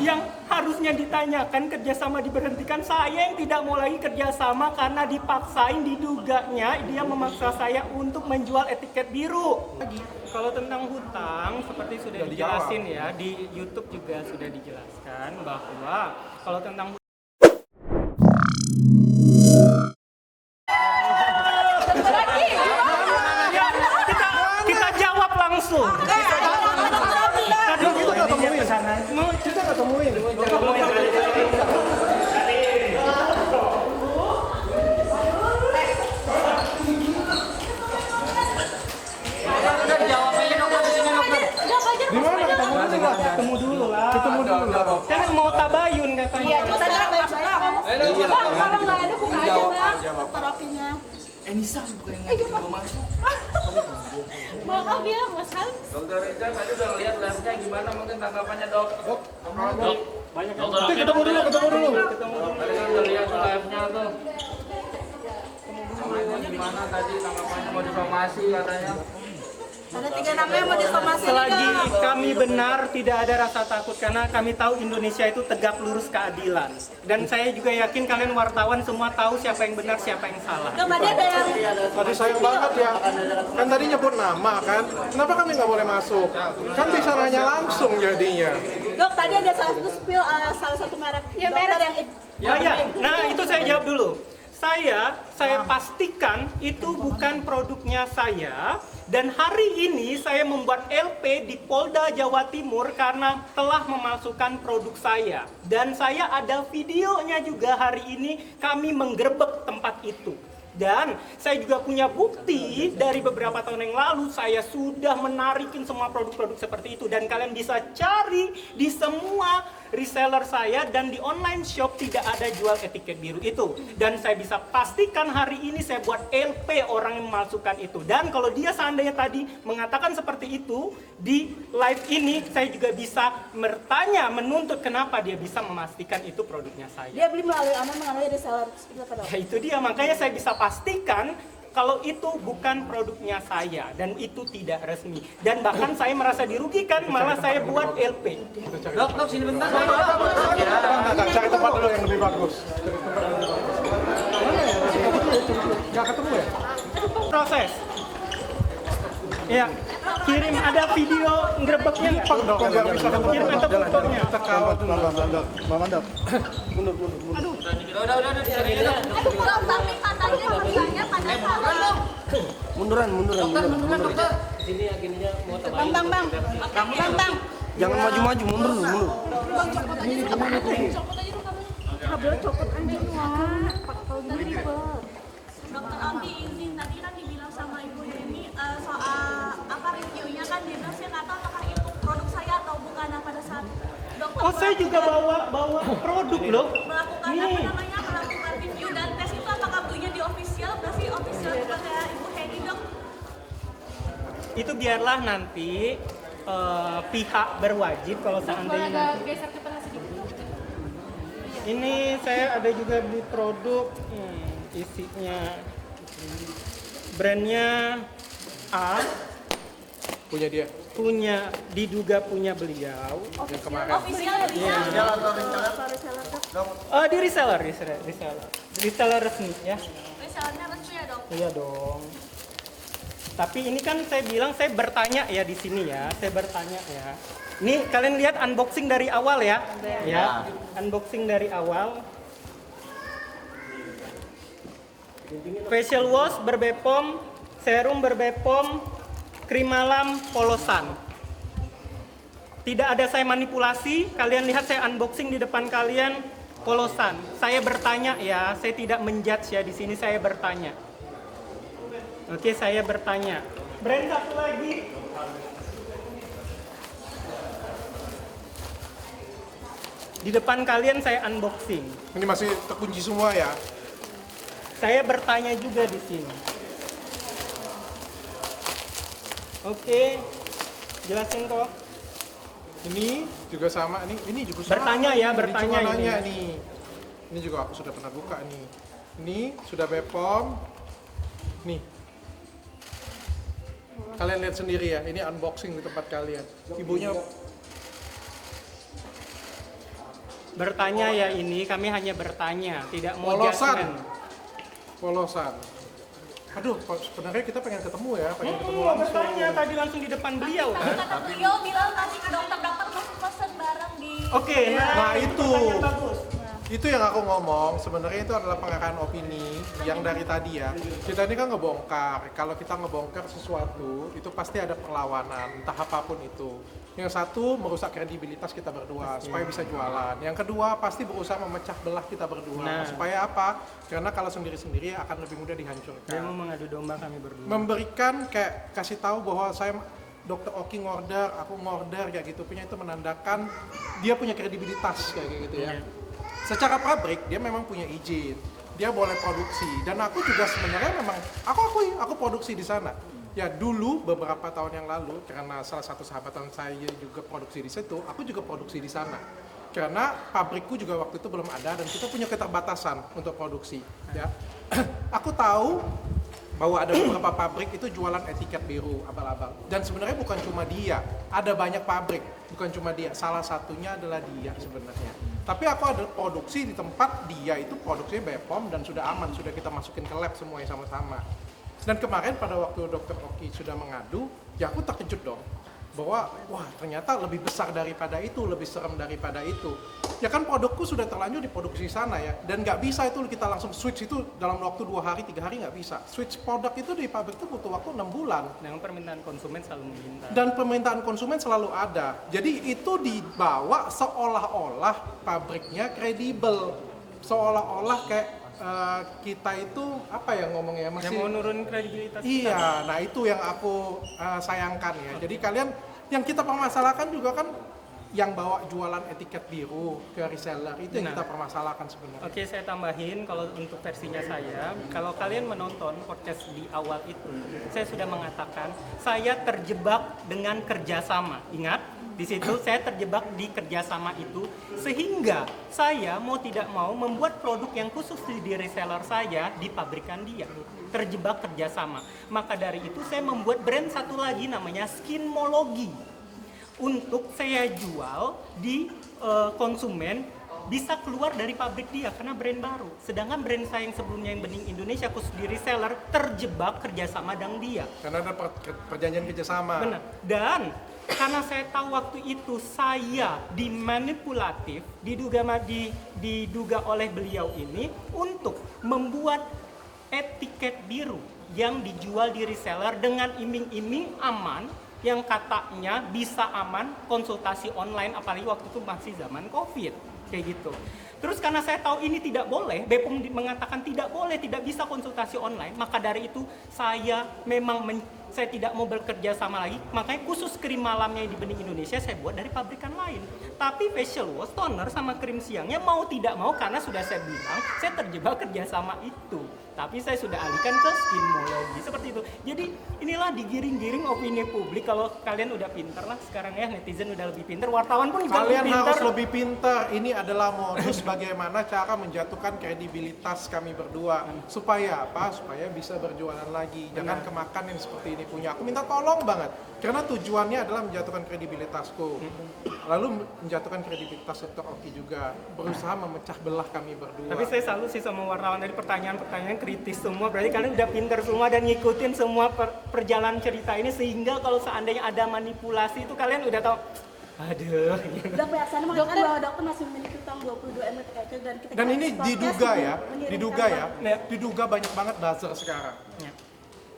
Yang harusnya ditanyakan kerjasama diberhentikan, saya yang tidak mau lagi kerjasama karena dipaksain, diduganya dia memaksa saya untuk menjual etiket biru. Kalau tentang hutang seperti sudah dijelasin ya di YouTube juga sudah dijelaskan bahwa kalau tentang kita jawab langsung. Kita nggak temuin. Di mana ketemu dulu lah? Ketemu dulu lah. Ketemu dulu lah. Kan mau tabayun katanya. Iya, kita nggak masuk. Kalau nggak ada buka aja bang. Terapinya. Nisa bukan yang mau masuk. Maaf ya Mas Hans. Dokter Rizal tadi udah lihat labnya gimana, mungkin tanggapannya dok. Dok, Banyak Nanti ketemu dulu. Tadi kan udah lihat labnya tuh. Ini gimana tadi tanggapannya, mau disomasi katanya. Ada 3 namanya mau disomasi. Selagi kami benar, tidak ada rasa takut karena kami tahu Indonesia itu tegak lurus keadilan. Dan saya juga yakin kalian wartawan semua tahu siapa yang benar, siapa yang salah. Dok, tadi ada yang Tadi sayang banget ya. Kan tadi nyebut nama kan. Kenapa kami nggak boleh masuk? Kan bisa nanya langsung jadinya. Dok, tadi ada salah satu spill salah satu merek. Ya merek yang Ya, nah itu saya jawab dulu. Saya pastikan itu bukan produknya saya. Dan hari ini saya membuat LP di Polda Jawa Timur karena telah memasukkan produk saya. Dan saya ada videonya juga hari ini kami menggerebek tempat itu. Dan saya juga punya bukti dari beberapa tahun yang lalu saya sudah menarikin semua produk-produk seperti itu. Dan kalian bisa cari di semua reseller saya dan di online shop tidak ada jual etiket biru itu. Dan saya bisa pastikan hari ini saya buat LP orang yang memasukkan itu. Dan kalau dia seandainya tadi mengatakan seperti itu di live ini, saya juga bisa bertanya, menuntut kenapa dia bisa memastikan itu produknya saya. dia beli melalui reseller seperti apa dok? Ya itu dia, makanya saya bisa pastikan kalau itu bukan produknya saya dan itu tidak resmi. Dan bahkan saya merasa dirugikan, malah saya buat LP. Dok, sini bentar. Cari tempat dulu yang lebih bagus. Nggak ketemu ya? Proses. Ya, kirim ada video ngerebeknya nggak? Dok, nggak bisa ketemu. Kirim atau fotonya? Kita kawal dulu. Mandap. Udah, disini dok. Dok, tapi katanya harganya pada saat Munduran. Sini ya, gininya mau Bang. Jangan maju-maju, mundur. Kabel copot aja wah. Pakai ribet. Dokter Abi izin, tadi kan dibilang sama Ibu Deni soal apa reviewnya kan dia bilang saya nggak tahu apakah itu produk saya atau bukan. Nah, pada saat dokter Oh, saya juga bawa produk loh. melakukan review dan tes itu apakah belinya di official, berarti official kepada Ibu Heni dok? Itu biarlah nanti pihak berwajib kalau seandainya nanti. Geser ke tengah sedikit. Ini saya ada juga beli produk isinya brandnya A, diduga punya beliau. Yang kemarin. Official Iya. Di reseller resmi ya. resellernya resmi ya dok? Iya dong. Tapi ini kan saya bilang saya bertanya ya di sini ya, saya bertanya ya. Nih kalian lihat unboxing dari awal ya, ya, unboxing dari awal. Facial wash berbepom, serum berbepom, krim malam polosan. Tidak ada saya manipulasi, kalian lihat saya unboxing di depan kalian polosan. Saya bertanya ya, saya tidak menjudge ya di sini, saya bertanya. Oke, saya bertanya. Brand satu lagi. Di depan kalian saya unboxing. Ini masih terkunci semua ya. Saya bertanya juga di sini. Oke, jelasin kok. Ini juga sama nih. Ini juga sama. Bertanya ya, Ini bertanya cuma nanya ini. nih. Ini juga aku sudah pernah buka nih. Ini sudah Bepom. Nih. Kalian lihat sendiri ya. Ini unboxing di tempat kalian. Ibunya Bertanya ya ini, kami hanya bertanya, tidak mau Polosan. judgement. Polosan. Aduh, sebenarnya kita pengen ketemu ya, pengen ketemu Mau langsung. bertanya tadi langsung di depan beliau Tapi kan? kata beliau bilang nanti ke dokter-dokter masuk pesen bareng di... Oke, Nah, itu. pertanyaan bagus. Itu yang aku ngomong, sebenarnya itu adalah pengarahan opini yang dari tadi ya. Kita ini kan ngebongkar, kalau kita ngebongkar sesuatu, itu pasti ada perlawanan, entah apapun itu. Yang satu, merusak kredibilitas kita berdua, supaya bisa jualan. Yang kedua, pasti berusaha memecah belah kita berdua. Nah. Supaya apa? Karena kalau sendiri-sendiri akan lebih mudah Dia dihancurkan. mau mengadu domba kami berdua. Memberikan kayak, kasih tahu bahwa saya Dokter Oki ngorder, aku ngorder kayak gitu, punya itu menandakan dia punya kredibilitas kayak gitu ya. Secara pabrik dia memang punya izin, dia boleh produksi dan aku juga sebenarnya memang aku produksi di sana. Ya dulu beberapa tahun yang lalu karena salah satu sahabatan saya juga produksi di situ, aku juga produksi di sana. Karena pabrikku juga waktu itu belum ada dan kita punya keterbatasan untuk produksi. Ya, aku tahu bahwa ada beberapa pabrik itu jualan etiket biru abal-abal dan sebenarnya bukan cuma dia, ada banyak pabrik, bukan cuma dia, salah satunya adalah dia sebenarnya. Tapi aku ada produksi di tempat dia itu produksinya BPOM dan sudah aman, sudah kita masukin ke lab semuanya sama-sama. Dan kemarin pada waktu Dokter Oki sudah mengadu, ya aku terkejut dong bahwa wah ternyata lebih besar daripada itu, lebih serem daripada itu. Ya kan produkku sudah terlanjur diproduksi sana ya, dan nggak bisa itu kita langsung switch itu dalam waktu 2 hari 3 hari nggak bisa. Switch produk itu di pabrik itu butuh waktu 6 bulan. Dengan permintaan konsumen selalu meningkat. Dan permintaan konsumen selalu ada. Jadi itu dibawa seolah-olah pabriknya kredibel, seolah-olah kayak kita itu apa ya ngomongnya Yang masih mau nurun kredibilitas kita. iya. Nah itu yang aku sayangkan ya. Jadi kalian yang kita permasalahkan juga kan yang bawa jualan etiket biru ke reseller itu yang Nah. kita permasalahkan sebenarnya. Oke, saya tambahin kalau untuk versinya saya, kalau kalian menonton podcast di awal itu, saya sudah mengatakan saya terjebak dengan kerjasama. Ingat, di situ saya terjebak di kerjasama itu sehingga saya mau tidak mau membuat produk yang khusus di reseller saya dipabrikan dia. Terjebak kerjasama. Maka dari itu saya membuat brand satu lagi namanya Skinmology. Untuk saya jual di konsumen bisa keluar dari pabrik dia karena brand baru. Sedangkan brand saya yang sebelumnya yang Bening Indonesia khusus di reseller terjebak kerjasama dengan dia. Karena ada perjanjian kerjasama. Benar. Dan karena saya tahu waktu itu saya dimanipulatif, diduga oleh beliau ini untuk membuat etiket biru yang dijual di reseller dengan iming-iming aman, yang katanya bisa aman konsultasi online, apalagi waktu itu masih zaman COVID kayak gitu. Terus karena saya tahu ini tidak boleh, BPOM mengatakan tidak boleh, tidak bisa konsultasi online, maka dari itu saya memang saya tidak mau bekerja sama lagi, makanya khusus krim malamnya di Bening Indonesia saya buat dari pabrikan lain. Tapi facial wash, toner sama krim siangnya mau tidak mau karena sudah saya bilang saya terjebak kerjasama itu. Tapi saya sudah alihkan ke Skinmology seperti itu. Jadi inilah digiring-giring opini publik. Kalau kalian udah pinter lah sekarang ya, netizen udah lebih pinter, wartawan pun juga Kalian lebih pinter. harus lebih pintar. Ini adalah modus bagaimana cara menjatuhkan kredibilitas kami berdua. Supaya apa? Supaya bisa berjualan lagi. Jangan kemakan yang seperti ini punya. Aku minta tolong banget. Karena tujuannya adalah menjatuhkan kredibilitasku. Lalu menjatuhkan kredibilitas Dr. Oki juga. Berusaha memecah belah kami berdua. Tapi saya salut sih sama wartawan dari pertanyaan-pertanyaan kritis semua. Berarti kalian udah pinter semua dan ngikutin semua perjalanan cerita ini, sehingga kalau seandainya ada manipulasi itu kalian udah tahu. Aduh. Dok, biasanya mengatakan bahwa dokter masih memiliki utang 22 M dan kita Dan ini diduga ya, Ya. diduga banyak banget buzzer sekarang. Ya.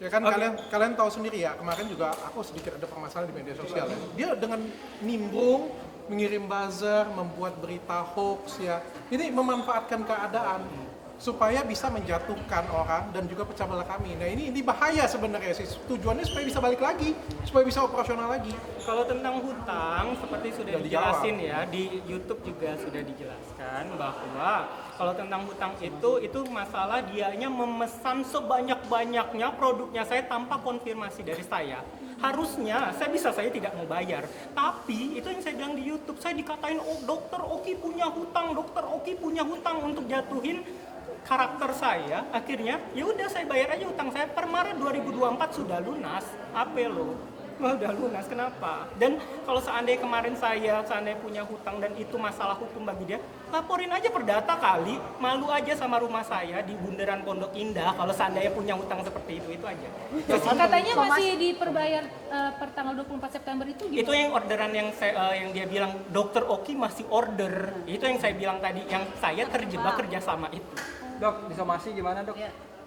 Ya kan Oke. kalian tahu sendiri ya, kemarin juga aku sedikit ada permasalahan di media sosial ya. Dia dengan nimbrung, mengirim buzzer, membuat berita hoax ya. Ini memanfaatkan keadaan supaya bisa menjatuhkan orang dan juga pecah belah kami. Nah ini bahaya sebenarnya sih. Tujuannya supaya bisa balik lagi, supaya bisa operasional lagi. Kalau tentang hutang, seperti sudah Sudah dijelasin ya, di YouTube juga sudah dijelaskan bahwa kalau tentang hutang itu masalah dianya memesan sebanyak-banyaknya produknya saya tanpa konfirmasi dari saya. Harusnya saya tidak mau bayar. Tapi itu yang saya bilang di YouTube, saya dikatain oh Dokter Oki punya hutang, Dokter Oki punya hutang untuk jatuhin karakter saya. Akhirnya ya udah saya bayar aja hutang saya per Maret 2024 sudah lunas. Apa lo? Wah, udah lunas, kenapa? Dan kalau seandainya kemarin seandainya punya hutang dan itu masalah hukum bagi dia, laporin aja perdata kali, malu aja sama rumah saya di Bundaran Pondok Indah kalau seandainya punya hutang seperti itu aja. Katanya masih diperbayar per tanggal 24 September itu gimana? Itu yang orderan yang dia bilang Dokter Oki masih order. Itu yang saya bilang tadi, yang saya terjebak kerjasama itu. Dok, disomasi gimana dok?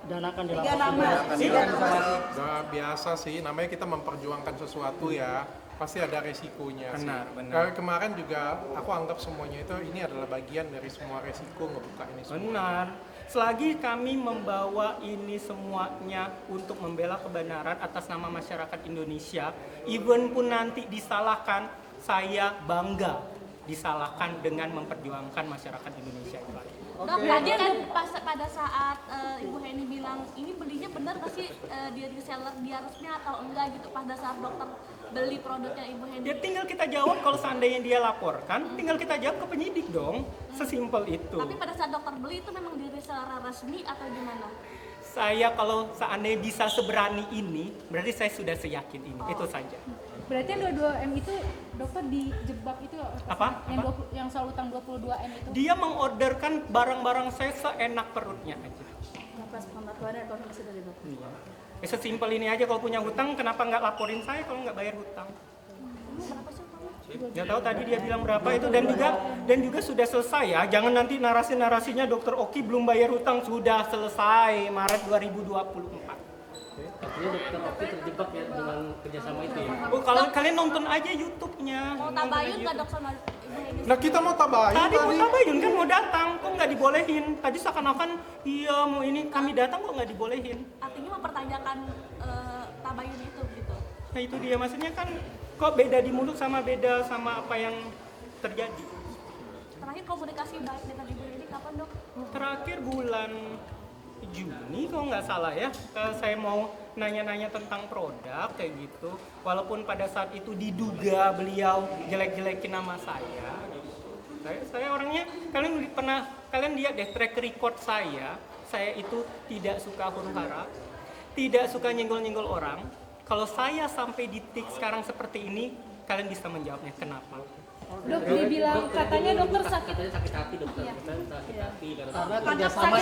Danakan Tiga nama. Udah biasa sih, namanya kita memperjuangkan sesuatu ya, pasti ada resikonya sih. Benar. Kayak kemarin juga aku anggap semuanya itu ini adalah bagian dari semua resiko ngebuka ini semua. Benar. Selagi kami membawa ini semuanya untuk membela kebenaran atas nama masyarakat Indonesia, even pun nanti disalahkan, saya bangga disalahkan dengan memperjuangkan masyarakat Indonesia itu lagi. Dok, tadi kan pada saat Ibu Heni bilang ini belinya benar nggak sih di reseller dia resmi atau enggak gitu, pada saat dokter beli produknya Ibu Heni? Ya tinggal kita jawab, kalau seandainya dia laporkan, tinggal kita jawab ke penyidik dong, sesimpel itu. Tapi pada saat dokter beli itu memang di reseller resmi atau gimana? Saya kalau seandainya bisa seberani ini, berarti saya sudah seyakin ini, itu saja. Berarti yang 22M itu dokter dijebak itu Apa? Yang soal utang 22M itu? Dia mengorderkan barang-barang saya seenak perutnya aja. Iya. Ya, sesimpel ini aja, kalau punya hutang kenapa nggak laporin saya kalau nggak bayar hutang? Nggak tahu tadi dia bilang berapa itu, dan juga sudah selesai ya. Jangan nanti narasinya Dokter Oki belum bayar hutang, sudah selesai Maret 2024. Artinya Dokter Oki terjebak ya dengan kerjasama itu ya. Oh, kalau kalian nonton aja YouTube-nya. Mau Nonton tabayun aja nggak YouTube. dok sama Ibu Heni? Nah kita mau tabayun Tadi mau tabayun kan mau datang, kok nggak dibolehin? Tadi seakan-akan iya mau ini, kami datang kok nggak dibolehin. Artinya mempertanyakan tabayun itu gitu. Nah itu dia, maksudnya kan kok beda di mulut sama beda sama apa yang terjadi. Terakhir komunikasi baik dengan Ibu Heni kapan dok? Terakhir bulan Juni kalau nggak salah ya, saya mau nanya-nanya tentang produk kayak gitu. Walaupun pada saat itu diduga beliau jelek-jelekin nama saya. Saya orangnya, kalian lihat deh track record saya itu tidak suka huru-hara, tidak suka nyenggol-nyenggol orang. Kalau saya sampai di titik sekarang seperti ini, kalian bisa menjawabnya kenapa? Dok, dibilang katanya dokter sakit. Katanya sakit hati dokter, sakit hati karena Kerjasama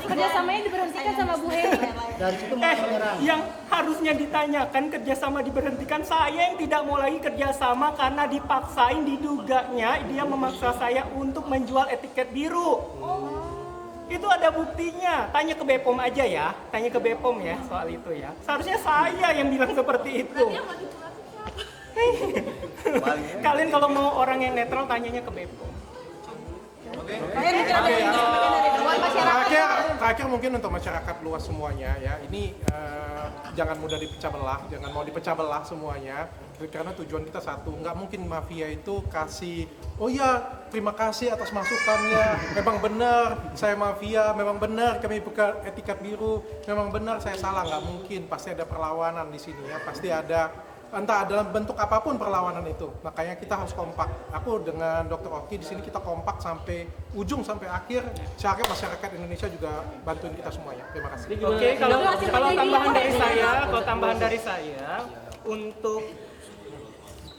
kerjasamanya diberhentikan sama Bu Heni. dari situ mulai menyerang. Yang harusnya ditanyakan kerjasama diberhentikan, saya yang tidak mau lagi kerjasama karena dipaksain, diduganya dia memaksa saya untuk menjual etiket biru. Itu ada buktinya, tanya ke Bepom aja ya, tanya ke Bepom ya soal itu ya. Seharusnya saya yang bilang seperti itu. Dia mau dicurhatin siapa? Kalian kalau mau orang yang netral tanyanya ke Bepom. Terakhir mungkin untuk masyarakat luas semuanya ya, ini jangan mudah dipecah belah, jangan mau dipecah belah semuanya, karena tujuan kita satu. Nggak mungkin mafia itu kasih, oh ya terima kasih atas masukannya, memang benar saya mafia, memang benar kami buka etiket biru, memang benar saya salah. Nggak mungkin, pasti ada perlawanan di sini ya, pasti ada, entah dalam bentuk apapun perlawanan itu. Makanya kita harus kompak. Aku dengan Dr. Oki di sini kita kompak sampai ujung, sampai akhir. Saya harap masyarakat Indonesia juga bantuin kita semuanya. Terima kasih. Oke, kalau tambahan dari saya, untuk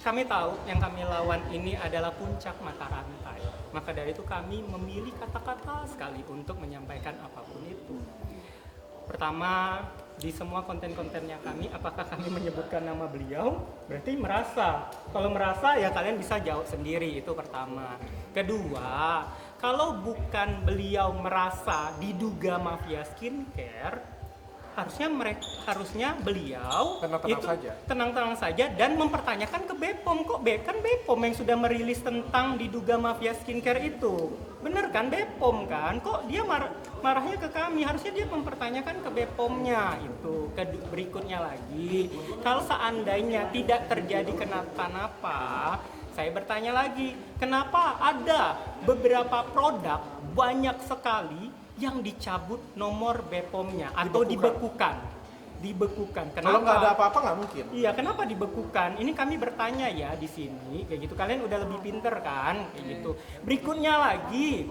kami tahu yang kami lawan ini adalah puncak mata rantai. Maka dari itu kami memilih kata-kata sekali untuk menyampaikan apapun itu. Pertama, di semua konten-kontennya kami, apakah kami menyebutkan nama beliau? Berarti merasa. Kalau merasa ya kalian bisa jawab sendiri, itu pertama. Kedua, kalau bukan beliau merasa diduga mafia skincare, harusnya beliau tenang-tenang saja dan mempertanyakan ke Bepom. Kok kan Bepom yang sudah merilis tentang diduga mafia skincare itu, bener kan Bepom kan? Kok dia marahnya ke kami? Harusnya dia mempertanyakan ke Bepomnya itu. Berikutnya lagi, kalau seandainya tidak terjadi kenapa-napa, saya bertanya lagi, kenapa ada beberapa produk banyak sekali yang dicabut nomor Bepomnya atau dibekukan. Kenapa? Kalau nggak ada apa-apa nggak mungkin. Iya, kenapa dibekukan? Ini kami bertanya ya di sini, kayak gitu. Kalian udah lebih pinter kan, kayak gitu. Berikutnya lagi,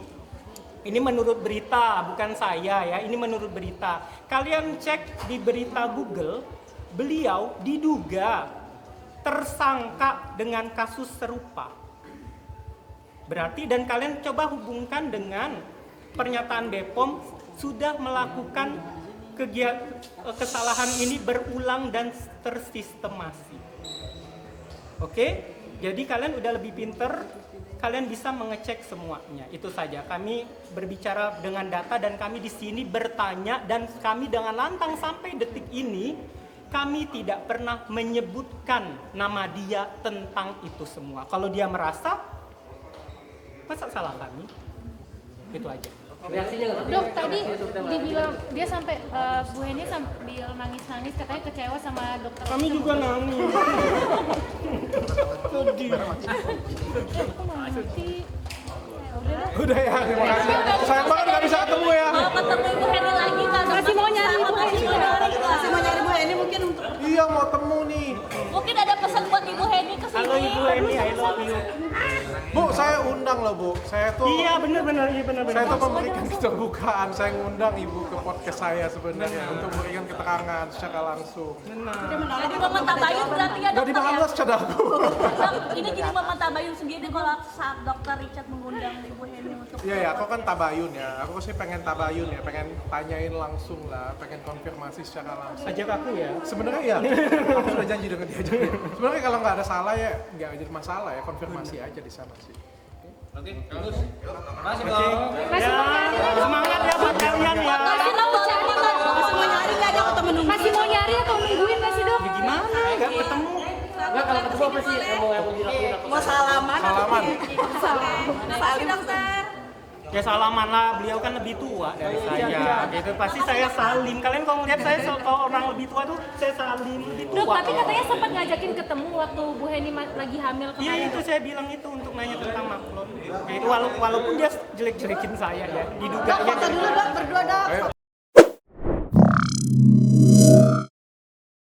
ini menurut berita, bukan saya ya. Ini menurut berita. Kalian cek di berita Google, beliau diduga tersangka dengan kasus serupa. Berarti dan kalian coba hubungkan dengan pernyataan BPOM sudah melakukan kesalahan ini berulang dan tersistemasi. Oke? Jadi kalian udah lebih pinter, kalian bisa mengecek semuanya. Itu saja. Kami berbicara dengan data dan kami di sini bertanya dan kami dengan lantang sampai detik ini kami tidak pernah menyebutkan nama dia tentang itu semua. Kalau dia merasa, masa salah kami? Itu aja. Reaksinya nggak? Dok, tadi dibilang dia sampai Bu Heni sambil nangis-nangis katanya kecewa sama dokter. Kami juga nangis. Sedih. Aku mau ngerti. Udah lah. Udah ya, terima kasih. Sayang banget nggak bisa ketemu ya. Mau ketemu Ibu Heni lagi kan? Masih mau nyari Ibu Heni. Masih mau nyari Ibu Heni mungkin untuk Iya, mau temu nih. mungkin ada pesan buat Ibu Heni ke Halo sini. Ibu Heni, I love you. Bu, saya undang loh Bu. Saya tuh Iya benar-benar, iya saya benar-benar. tuh memberikan keterbukaan. Saya ngundang Ibu ke podcast saya sebenarnya untuk memberikan keterangan secara langsung. Jadi Mama Tabayun berarti ya Nggak dokter ya? dibalas cadaku. Dok, ini jadi Mama Tabayun sendiri kalau saat dokter Richard mengundang Ibu Heni untuk Iya ya, aku kan tabayun ya. Aku sih pengen tabayun ya, pengen tanyain langsung lah, pengen konfirmasi secara langsung. Ajak aku ya. Sebenarnya ya, aku sudah janji dengan dia juga. Sebenarnya kalau nggak ada salah ya, nggak jadi masalah ya, konfirmasi aja di sana sih. Oke, bagus. Masih Oke. dong. Ya, semangat ya buat kalian ya. Masih mau cari nggak? Masih mau nyari nggak dok atau menunggu? Masih mau nyari atau nungguin nggak sih dok? Ya gimana? Nggak ketemu. Nggak, kalau ketemu apa sih yang mau dilakuin apa? Mau salaman? Salaman. Salim dokter. Ya salaman lah, beliau kan lebih tua dari saya. Gitu pasti saya salim. Kalian kalau ngeliat saya kalau orang lebih tua tuh saya salim lebih tua. Dok, tapi katanya sempat ngajakin ketemu waktu Bu Heni lagi hamil Iya kemarin. itu saya bilang itu untuk nanya tentang maklum. Ya, itu walaupun dia jelek-jelekin saya ya, diduganya. Foto dulu dok.